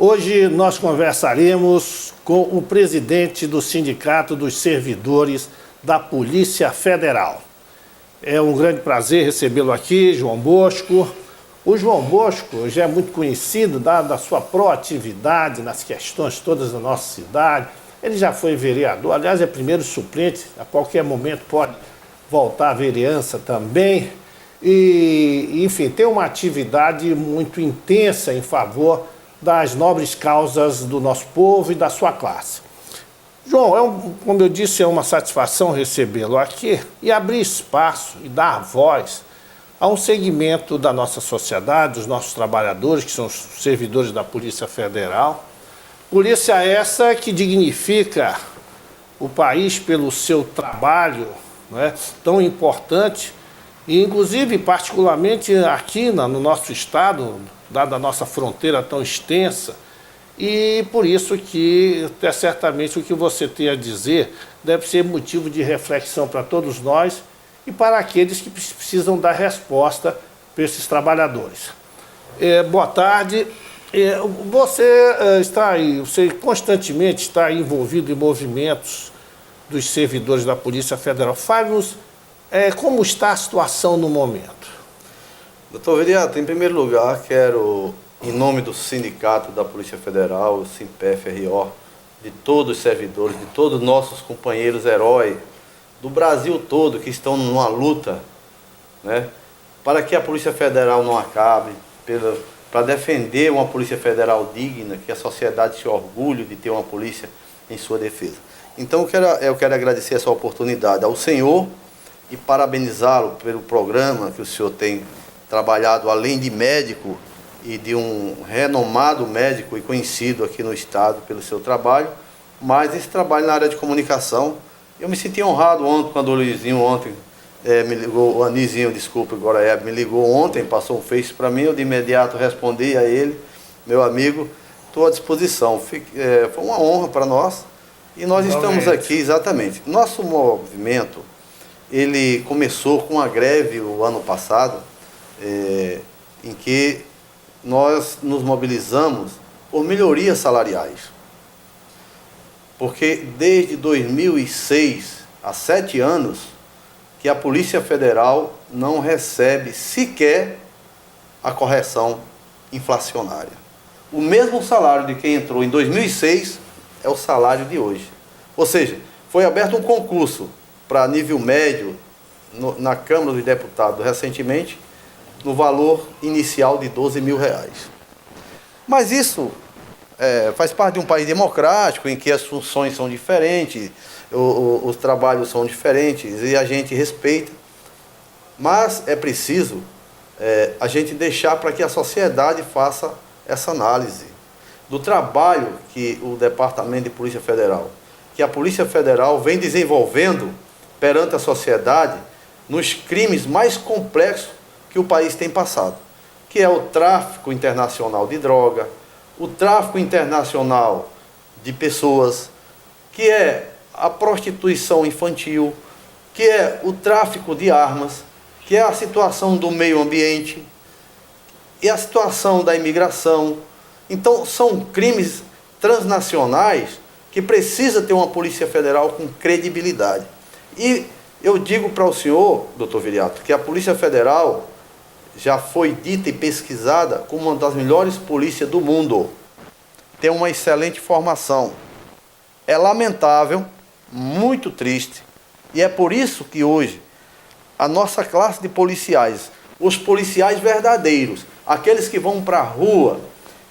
Hoje nós conversaremos com o presidente do Sindicato dos Servidores da Polícia Federal. É um grande prazer recebê-lo aqui, João Bosco. O João Bosco já é muito conhecido, dada a sua proatividade nas questões todas da nossa cidade. Ele já foi vereador, aliás, é primeiro suplente, a qualquer momento pode voltar à vereança também. E, enfim, tem uma atividade muito intensa em favor das nobres causas do nosso povo e da sua classe. João, como eu disse, é uma satisfação recebê-lo aqui e abrir espaço e dar voz a um segmento da nossa sociedade, dos nossos trabalhadores, que são os servidores da Polícia Federal. Polícia essa que dignifica o país pelo seu trabalho, né, tão importante, e inclusive, particularmente aqui no nosso estado, dada a nossa fronteira tão extensa, e por isso que certamente o que você tem a dizer deve ser motivo de reflexão para todos nós e para aqueles que precisam dar resposta para esses trabalhadores. Boa tarde. Você constantemente está envolvido em movimentos dos servidores da Polícia Federal. Fale-nos como está a situação no momento. Doutor Viriato, em primeiro lugar, quero, em nome do Sindicato da Polícia Federal, o SINPE-FRO, de todos os servidores, de todos os nossos companheiros heróis, do Brasil todo, que estão numa luta, né, para que a Polícia Federal não acabe, para defender uma Polícia Federal digna, que a sociedade se orgulhe de ter uma polícia em sua defesa. Então eu quero agradecer essa oportunidade ao senhor e parabenizá-lo pelo programa que o senhor tem trabalhado, além de médico e de um renomado médico e conhecido aqui no estado pelo seu trabalho, mas esse trabalho na área de comunicação. Eu me senti honrado ontem, quando o Luizinho me ligou, o Anizinho, desculpa, agora me ligou ontem, passou um Face para mim, eu de imediato respondi a ele, meu amigo, estou à disposição. Foi uma honra para nós e nós estamos aqui, exatamente. Nosso movimento, ele começou com a greve o ano passado, em que nós nos mobilizamos por melhorias salariais. Porque desde 2006, há 7 anos, que a Polícia Federal não recebe sequer a correção inflacionária. O mesmo salário de quem entrou em 2006 é o salário de hoje. Ou seja, foi aberto um concurso para nível médio na Câmara dos Deputados recentemente, no valor inicial de R$12 mil. Mas isso faz parte de um país democrático, em que as funções são diferentes, os trabalhos são diferentes e a gente respeita. Mas é preciso a gente deixar para que a sociedade faça essa análise do trabalho que o Departamento de Polícia Federal, que a Polícia Federal vem desenvolvendo perante a sociedade nos crimes mais complexos que o país tem passado, que é o tráfico internacional de droga, o tráfico internacional de pessoas, que é a prostituição infantil, que é o tráfico de armas, que é a situação do meio ambiente e a situação da imigração. Então, são crimes transnacionais que precisa ter uma Polícia Federal com credibilidade. E eu digo para o senhor, doutor Viriato, que a Polícia Federal já foi dita e pesquisada como uma das melhores polícias do mundo. Tem uma excelente formação. É lamentável, muito triste, e é por isso que hoje a nossa classe de policiais, os policiais verdadeiros, aqueles que vão para a rua,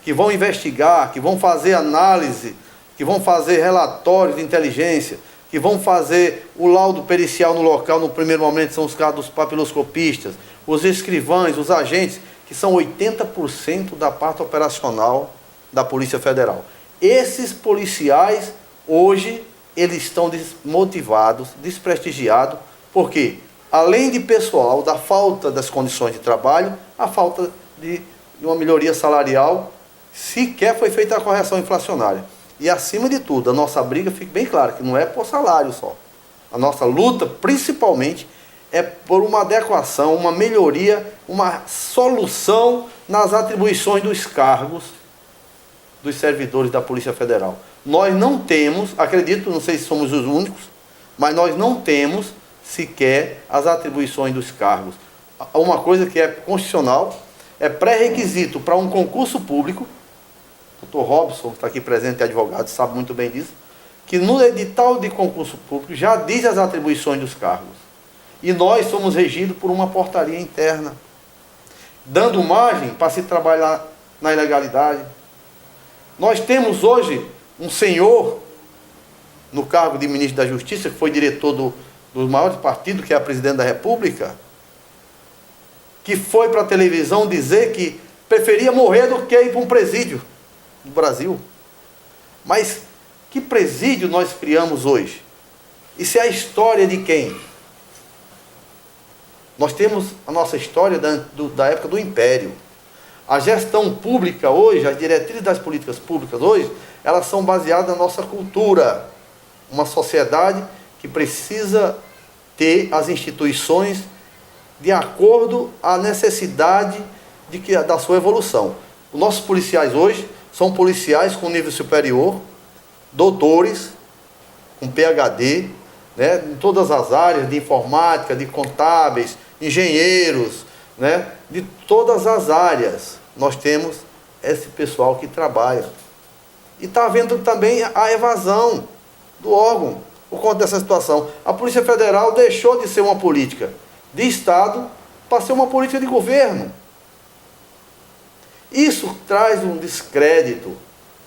que vão investigar, que vão fazer análise, que vão fazer relatórios de inteligência, que vão fazer o laudo pericial no local, no primeiro momento são os casos dos papiloscopistas, os escrivães, os agentes, que são 80% da parte operacional da Polícia Federal. Esses policiais, hoje, eles estão desmotivados, desprestigiados, porque, além de pessoal, da falta das condições de trabalho, a falta de uma melhoria salarial, sequer foi feita a correção inflacionária. E, acima de tudo, a nossa briga, fica bem clara, que não é por salário só. A nossa luta, principalmente, é por uma adequação, uma melhoria, uma solução nas atribuições dos cargos dos servidores da Polícia Federal. Nós não temos, acredito, não sei se somos os únicos, mas nós não temos sequer as atribuições dos cargos. Uma coisa que é constitucional, é pré-requisito para um concurso público, o Dr. Robson, que está aqui presente, é advogado, sabe muito bem disso, que no edital de concurso público já diz as atribuições dos cargos. E nós somos regidos por uma portaria interna, dando margem para se trabalhar na ilegalidade. Nós temos hoje um senhor no cargo de ministro da Justiça, que foi diretor do maior partido, que é a presidente da República, que foi para a televisão dizer que preferia morrer do que ir para um presídio no Brasil. Mas que presídio nós criamos hoje? Isso é a história de quem? Nós temos a nossa história da época do Império. A gestão pública hoje, as diretrizes das políticas públicas hoje, elas são baseadas na nossa cultura. Uma sociedade que precisa ter as instituições de acordo à necessidade da sua evolução. Os nossos policiais hoje são policiais com nível superior, doutores, com PhD, né, em todas as áreas de informática, de contábeis, engenheiros, né, de todas as áreas. Nós temos esse pessoal que trabalha. E está havendo também a evasão do órgão por conta dessa situação. A Polícia Federal deixou de ser uma política de Estado para ser uma política de governo. Isso traz um descrédito.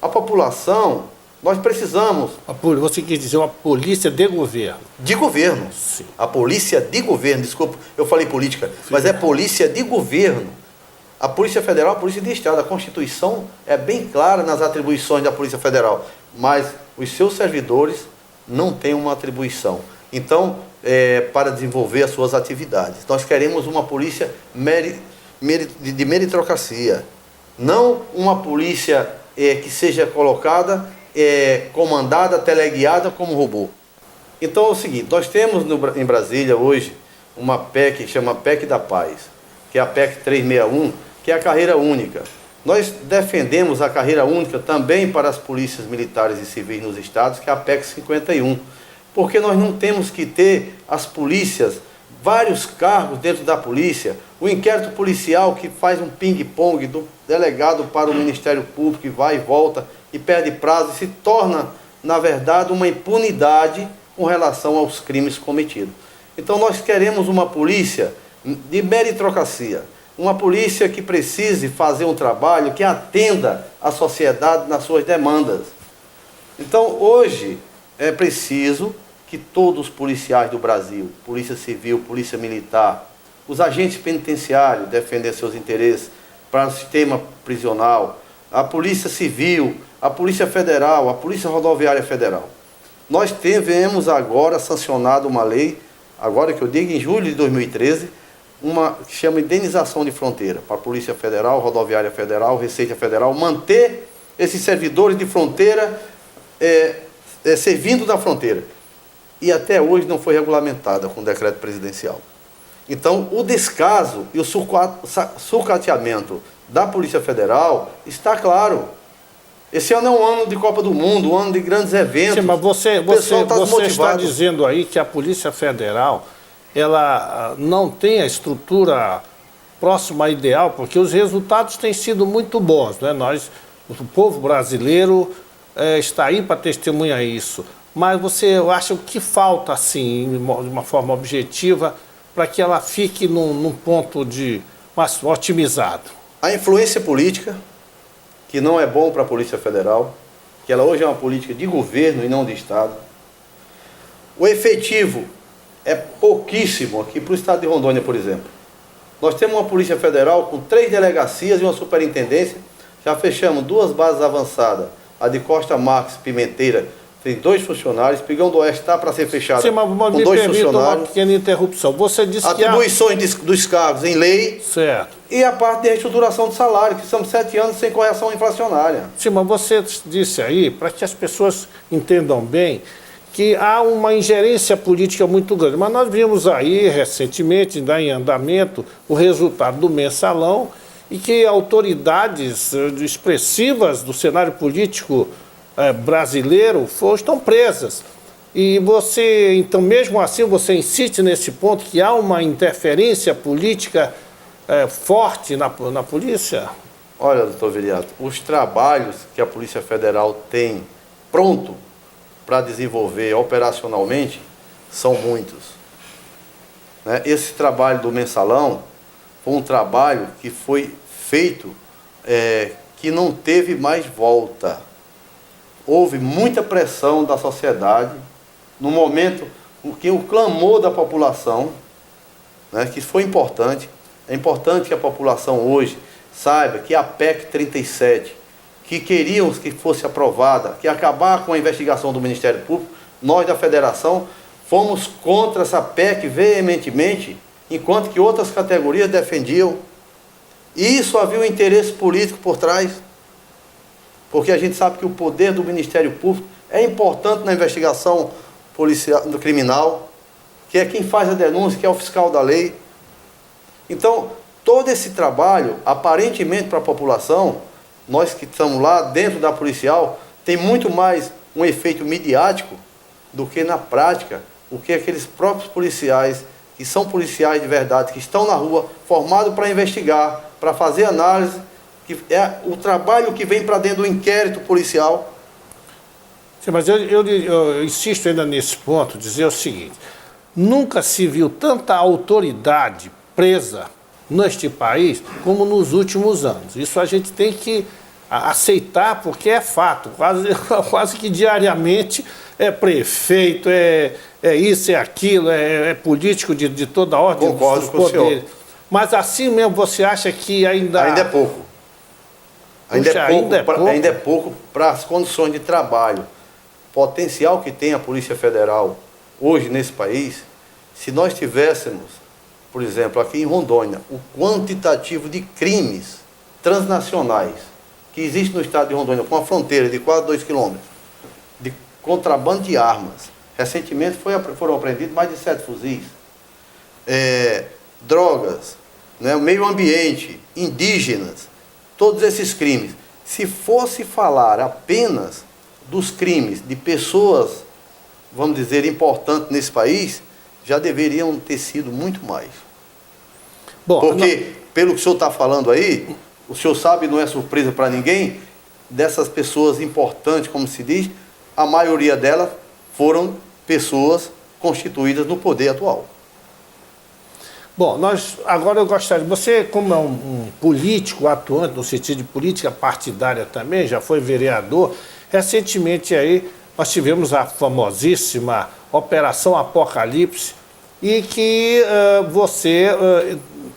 A população, nós precisamos... Você quis dizer uma polícia de governo? De governo. Sim. A polícia de governo, desculpa, eu falei política, sim, mas é polícia de governo. A Polícia Federal é a polícia de Estado. A Constituição é bem clara nas atribuições da Polícia Federal, mas os seus servidores não têm uma atribuição. Então, para desenvolver as suas atividades. Nós queremos uma polícia de meritocracia, não uma polícia que seja colocada, comandada, teleguiada como robô. Então é o seguinte, nós temos em Brasília hoje uma PEC que chama PEC da Paz, que é a PEC 361, que é a carreira única. Nós defendemos a carreira única também para as polícias militares e civis nos estados, que é a PEC 51. Porque nós não temos que ter as polícias, vários cargos dentro da polícia, o inquérito policial que faz um ping-pong do delegado para o Ministério Público e vai e volta e perde prazo e se torna, na verdade, uma impunidade com relação aos crimes cometidos. Então nós queremos uma polícia de meritocracia, uma polícia que precise fazer um trabalho que atenda a sociedade nas suas demandas. Então hoje é preciso que todos os policiais do Brasil, Polícia Civil, Polícia Militar, os agentes penitenciários defendem seus interesses para o sistema prisional, a Polícia Civil, a Polícia Federal, a Polícia Rodoviária Federal. Nós tivemos agora sancionado uma lei, agora que eu digo em julho de 2013, uma que chama indenização de fronteira para a Polícia Federal, Rodoviária Federal, Receita Federal, manter esses servidores de fronteira servindo da fronteira. E até hoje não foi regulamentada com decreto presidencial. Então, o descaso e o sucateamento da Polícia Federal está claro. Esse ano é um ano de Copa do Mundo, um ano de grandes eventos. Sim, mas você está dizendo aí que a Polícia Federal ela não tem a estrutura próxima à ideal, porque os resultados têm sido muito bons, né? O povo brasileiro está aí para testemunhar isso. Mas você acha o que falta, assim, de uma forma objetiva, para que ela fique num ponto mais otimizado? A influência política, que não é bom para a Polícia Federal, que ela hoje é uma política de governo e não de Estado. O efetivo é pouquíssimo aqui para o estado de Rondônia, por exemplo. Nós temos uma Polícia Federal com 3 delegacias e uma superintendência. Já fechamos 2 bases avançadas. A de Costa Marques, Pimenteira, tem 2 funcionários. Pigão do Oeste está para ser fechada com 2 funcionários. Uma pequena interrupção. Você disse atribuições dos cargos em lei. Certo. E a parte de reestruturação de salário, que são 7 anos sem correção inflacionária. Sim, mas você disse aí, para que as pessoas entendam bem, que há uma ingerência política muito grande. Mas nós vimos aí, recentemente, ainda em andamento, o resultado do mensalão, e que autoridades expressivas do cenário político brasileiro estão presas. E você, então, mesmo assim, você insiste nesse ponto que há uma interferência política forte na polícia? Olha, doutor Viriato, os trabalhos que a Polícia Federal tem pronto para desenvolver operacionalmente são muitos. Né? Esse trabalho do mensalão foi um trabalho que foi feito, que não teve mais volta. Houve muita pressão da sociedade, no momento porque o clamor da população, né, que foi importante. É importante que a população hoje saiba que a PEC 37, que queríamos que fosse aprovada, que acabar com a investigação do Ministério Público, nós da Federação fomos contra essa PEC veementemente, enquanto que outras categorias defendiam. E isso havia um interesse político por trás, porque a gente sabe que o poder do Ministério Público é importante na investigação policial, do criminal, que é quem faz a denúncia, que é o fiscal da lei. Então, todo esse trabalho, aparentemente para a população, nós que estamos lá dentro da policial, tem muito mais um efeito midiático do que na prática, o que aqueles próprios policiais, que são policiais de verdade, que estão na rua, formados para investigar, para fazer análise, que é o trabalho que vem para dentro do inquérito policial. Sim, mas eu insisto ainda nesse ponto, dizer o seguinte: nunca se viu tanta autoridade presa neste país como nos últimos anos. Isso a gente tem que aceitar, porque é fato. Quase que diariamente é prefeito, é isso, é aquilo, é político de toda a ordem. Concordo com o senhor. Mas assim mesmo você acha que ainda é pouco. Ainda é pouco para as condições de trabalho. O potencial que tem a Polícia Federal hoje nesse país, se nós tivéssemos, por exemplo, aqui em Rondônia, o quantitativo de crimes transnacionais que existe no estado de Rondônia, com a fronteira de quase 2 quilômetros, de contrabando de armas. Recentemente foram apreendidos mais de 7 fuzis. Drogas, né, meio ambiente, indígenas, todos esses crimes. Se fosse falar apenas dos crimes de pessoas, vamos dizer, importantes nesse país, já deveriam ter sido muito mais. Bom, porque, pelo que o senhor está falando aí, o senhor sabe, não é surpresa para ninguém, dessas pessoas importantes, como se diz, a maioria delas foram pessoas constituídas no poder atual. Bom, agora eu gostaria, você como é um político atuante, no sentido de política partidária também, já foi vereador, recentemente aí nós tivemos a famosíssima Operação Apocalipse, e que você,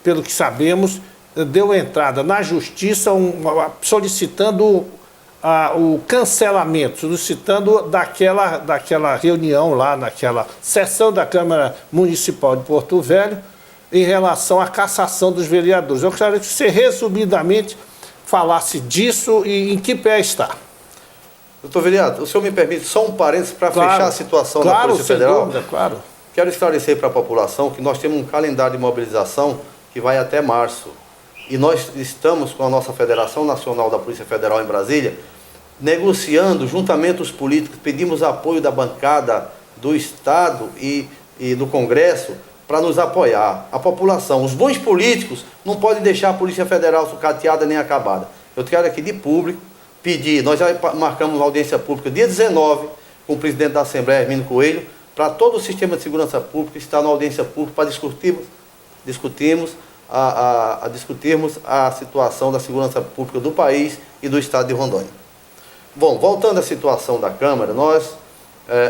pelo que sabemos, deu entrada na justiça solicitando o cancelamento, solicitando daquela reunião lá, naquela sessão da Câmara Municipal de Porto Velho, em relação à cassação dos vereadores. Eu gostaria que você, resumidamente, falasse disso e em que pé está. Doutor Viriato, o senhor me permite só um parênteses para fechar a situação da Polícia Federal? Dúvida, claro. Quero esclarecer para a população que nós temos um calendário de mobilização que vai até março. E nós estamos com a nossa Federação Nacional da Polícia Federal em Brasília, negociando juntamente os políticos, pedimos apoio da bancada do Estado e do Congresso para nos apoiar. A população, os bons políticos, não podem deixar a Polícia Federal sucateada nem acabada. Eu quero aqui de público pedir, nós já marcamos uma audiência pública dia 19 com o presidente da Assembleia, Hermínio Coelho, para todo o sistema de segurança pública estar na audiência pública para discutirmos a situação da segurança pública do país e do estado de Rondônia. Bom, voltando à situação da Câmara, nós,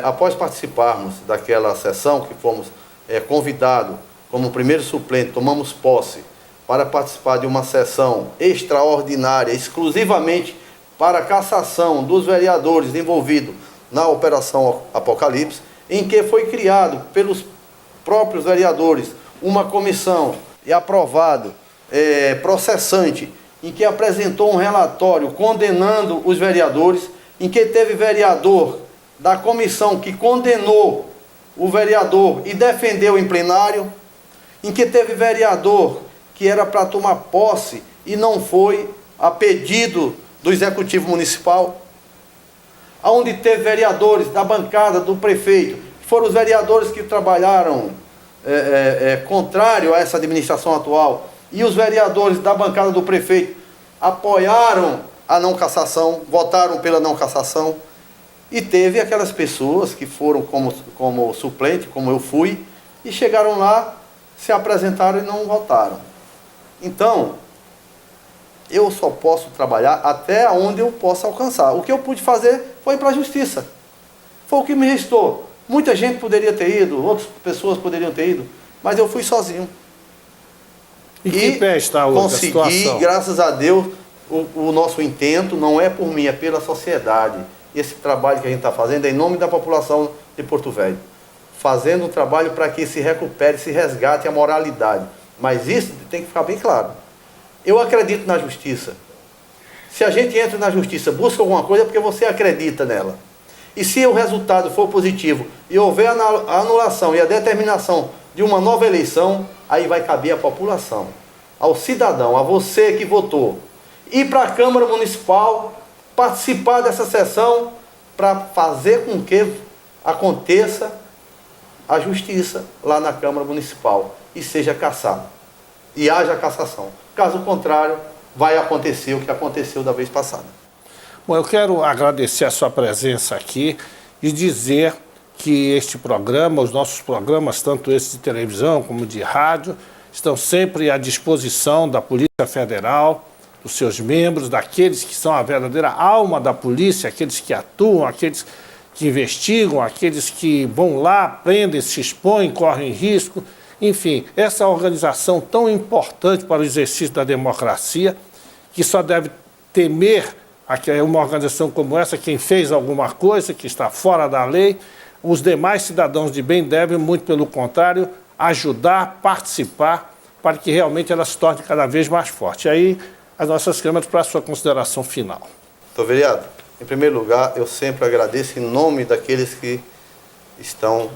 após participarmos daquela sessão que fomos convidados como primeiro suplente, tomamos posse para participar de uma sessão extraordinária, exclusivamente para a cassação dos vereadores envolvidos na Operação Apocalipse, em que foi criado pelos próprios vereadores uma comissão e aprovado processante, em que apresentou um relatório condenando os vereadores, em que teve vereador da comissão que condenou o vereador e defendeu em plenário, em que teve vereador que era para tomar posse e não foi a pedido do Executivo Municipal, onde teve vereadores da bancada do prefeito, que foram os vereadores que trabalharam contrário a essa administração atual, e os vereadores da bancada do prefeito apoiaram a não cassação, votaram pela não cassação, e teve aquelas pessoas que foram como suplente, como eu fui, e chegaram lá, se apresentaram e não votaram. Então, eu só posso trabalhar até onde eu possa alcançar. O que eu pude fazer foi ir para a justiça. Foi o que me restou. Muita gente poderia ter ido, outras pessoas poderiam ter ido, mas eu fui sozinho. E que pé está hoje a situação? Consegui, graças a Deus, o nosso intento não é por mim, é pela sociedade. Esse trabalho que a gente está fazendo é em nome da população de Porto Velho. Fazendo um trabalho para que se recupere, se resgate a moralidade. Mas isso tem que ficar bem claro. Eu acredito na justiça. Se a gente entra na justiça, busca alguma coisa, é porque você acredita nela. E se o resultado for positivo e houver a anulação e a determinação de uma nova eleição, aí vai caber à população, ao cidadão, a você que votou, ir para a Câmara Municipal, participar dessa sessão para fazer com que aconteça a justiça lá na Câmara Municipal e seja cassado. E haja cassação. Caso contrário, vai acontecer o que aconteceu da vez passada. Bom, eu quero agradecer a sua presença aqui e dizer que este programa, os nossos programas, tanto esses de televisão como de rádio, estão sempre à disposição da Polícia Federal, dos seus membros, daqueles que são a verdadeira alma da polícia, aqueles que atuam, aqueles que investigam, aqueles que vão lá, prendem, se expõem, correm risco. Enfim, essa organização tão importante para o exercício da democracia, que só deve temer uma organização como essa, quem fez alguma coisa que está fora da lei. Os demais cidadãos de bem devem, muito pelo contrário, ajudar, participar, para que realmente ela se torne cada vez mais forte. E aí, as nossas câmeras para a sua consideração final. Doutor vereador, em primeiro lugar, eu sempre agradeço em nome daqueles que estão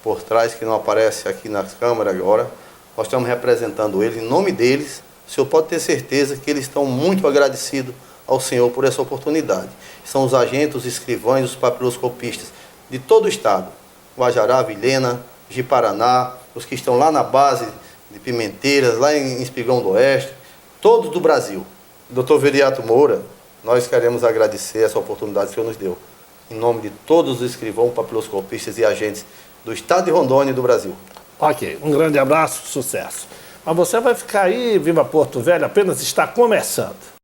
por trás, que não aparecem aqui na Câmara agora. Nós estamos representando eles, em nome deles, o senhor pode ter certeza que eles estão muito agradecidos ao senhor por essa oportunidade. São os agentes, os escrivães, os papiloscopistas de todo o estado, Guajará, Vilhena, Ji-Paraná, os que estão lá na base de Pimenteiras, lá em Espigão do Oeste, todos do Brasil. Doutor Viriato Moura, nós queremos agradecer essa oportunidade que o senhor nos deu, em nome de todos os escrivãos, papiloscopistas e agentes do estado de Rondônia e do Brasil. Ok, um grande abraço, sucesso. Mas você vai ficar aí, Viva Porto Velho, apenas está começando.